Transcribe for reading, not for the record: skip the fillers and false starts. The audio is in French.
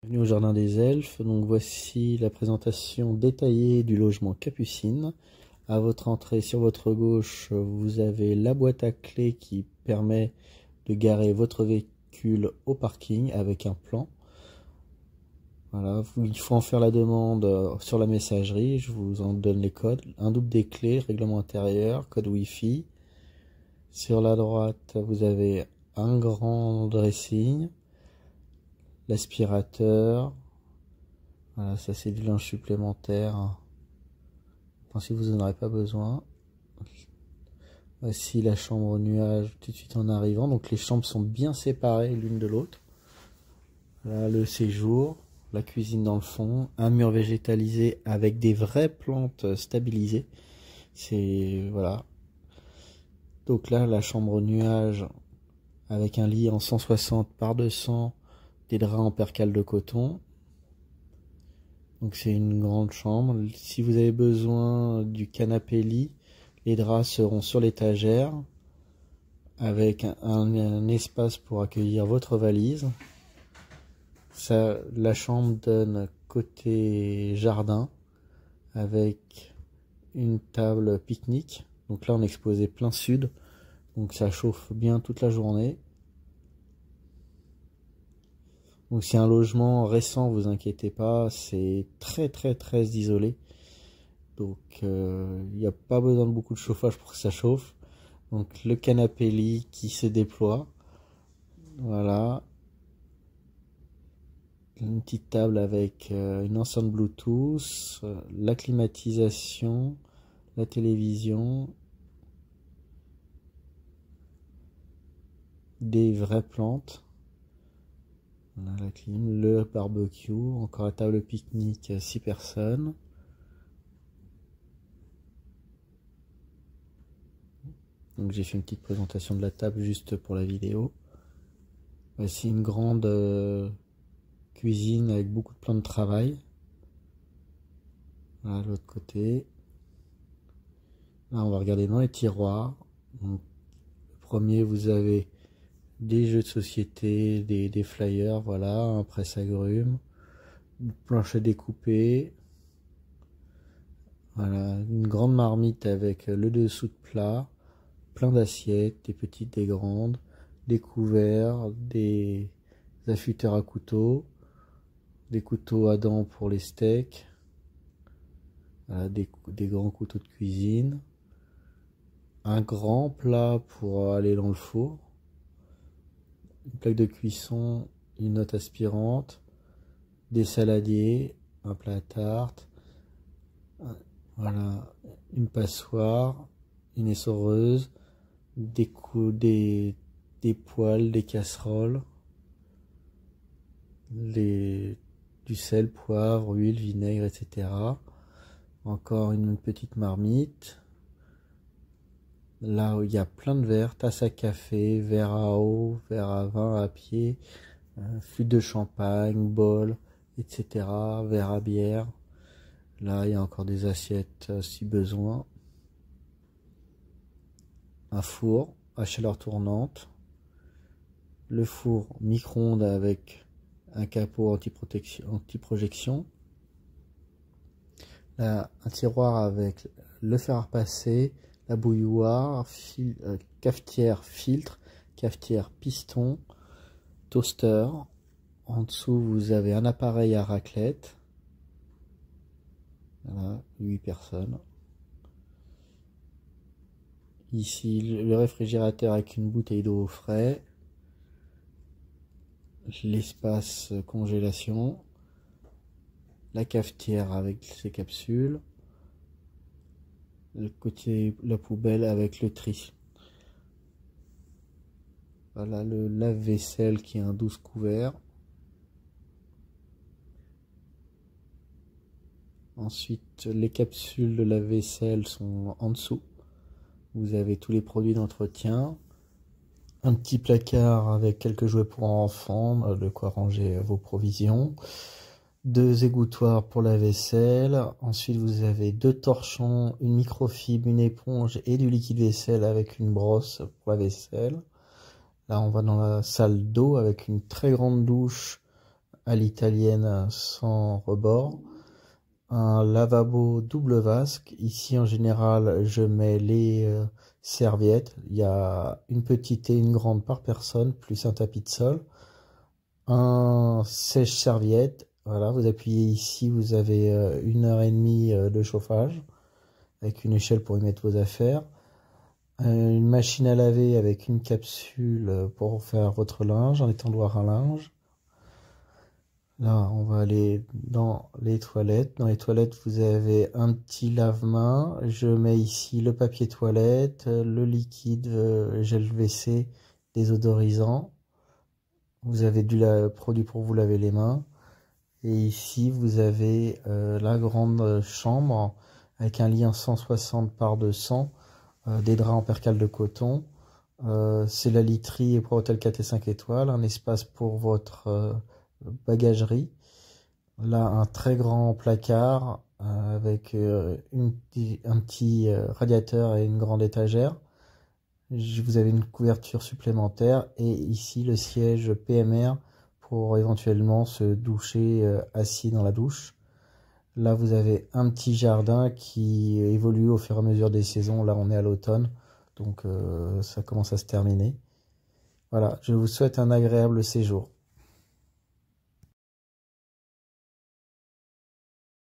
Bienvenue au Jardin des Elfes. Donc voici la présentation détaillée du logement Capucine. À votre entrée, sur votre gauche, vous avez la boîte à clés qui permet de garer votre véhicule au parking avec un plan. Voilà, il faut en faire la demande sur la messagerie. Je vous en donne les codes. Un double des clés, règlement intérieur, code Wi-Fi. Sur la droite, vous avez un grand dressing, l'aspirateur. Voilà, ça c'est du linge supplémentaire. Si vous n'en aurez pas besoin. Voici la chambre au nuage tout de suite en arrivant. Donc les chambres sont bien séparées l'une de l'autre. Là, le séjour, la cuisine dans le fond, un mur végétalisé avec des vraies plantes stabilisées. C'est voilà. Donc là, la chambre au nuage avec un lit en 160 par 200, des draps en percale de coton. Donc c'est une grande chambre. Si vous avez besoin du canapé lit, les draps seront sur l'étagère avec un espace pour accueillir votre valise. Ça, la chambre donne côté jardin avec une table pique-nique. Donc là on est exposé plein sud, donc ça chauffe bien toute la journée. Donc c'est un logement récent, vous inquiétez pas, c'est très isolé. Donc il n'y a pas besoin de beaucoup de chauffage pour que ça chauffe. Donc le canapé lit qui se déploie. Voilà. Une petite table avec une enceinte Bluetooth, la climatisation, la télévision, des vraies plantes. On a la clim, le barbecue, encore la table pique-nique, 6 personnes. Donc j'ai fait une petite présentation de la table juste pour la vidéo. Voici une grande cuisine avec beaucoup de plans de travail. Voilà l'autre côté. Là on va regarder dans les tiroirs. Donc, le premier, vous avez des jeux de société, des flyers, voilà, un presse-agrumes, une planche à découper, voilà, une grande marmite avec le dessous de plat, plein d'assiettes, des petites, des grandes, des couverts, des affûteurs à couteaux, des couteaux à dents pour les steaks, voilà, des grands couteaux de cuisine, un grand plat pour aller dans le four, une plaque de cuisson, une note aspirante, des saladiers, un plat à tarte, voilà, une passoire, une essoreuse, des poêles, des casseroles, du sel, poivre, huile, vinaigre, etc. Encore une petite marmite. Là où il y a plein de verres, tasse à café, verre à eau, verre à vin à pied, flûte de champagne, bol, etc. Verre à bière. Là il y a encore des assiettes si besoin. Un four à chaleur tournante. Le four micro-ondes avec un capot anti-projection. Là, un tiroir avec le fer à repasser, la bouilloire, cafetière filtre, cafetière piston, toaster. En dessous, vous avez un appareil à raclette. Voilà, 8 personnes. Ici, le réfrigérateur avec une bouteille d'eau au frais. L'espace congélation. La cafetière avec ses capsules. Le côté, la poubelle avec le tri. Voilà le lave-vaisselle qui est un 12 couverts. Ensuite, les capsules de lave-vaisselle sont en dessous. Vous avez tous les produits d'entretien. Un petit placard avec quelques jouets pour enfants, de quoi ranger vos provisions. 2 égouttoirs pour la vaisselle. Ensuite, vous avez 2 torchons, une microfibre, une éponge et du liquide vaisselle avec une brosse pour la vaisselle. Là, on va dans la salle d'eau avec une très grande douche à l'italienne sans rebord. Un lavabo double vasque. Ici, en général, je mets les serviettes. Il y a une petite et une grande par personne, plus un tapis de sol. Un sèche-serviette. Voilà, vous appuyez ici, vous avez 1 h 30 de chauffage, avec une échelle pour y mettre vos affaires. Une machine à laver avec une capsule pour faire votre linge, un étendoir à linge. Là, on va aller dans les toilettes. Dans les toilettes, vous avez un petit lave-mains. Je mets ici le papier toilette, le liquide gel WC désodorisant. Vous avez du produit pour vous laver les mains. Et ici, vous avez la grande chambre avec un lit en 160 par 200, des draps en percale de coton. C'est la literie pour hôtel 4 et 5 étoiles, un espace pour votre bagagerie. Là, un très grand placard avec un petit radiateur et une grande étagère. Vous avez une couverture supplémentaire et ici le siège PMR pour éventuellement se doucher assis dans la douche. Là, vous avez un petit jardin qui évolue au fur et à mesure des saisons. Là, on est à l'automne, donc ça commence à se terminer. Voilà, je vous souhaite un agréable séjour.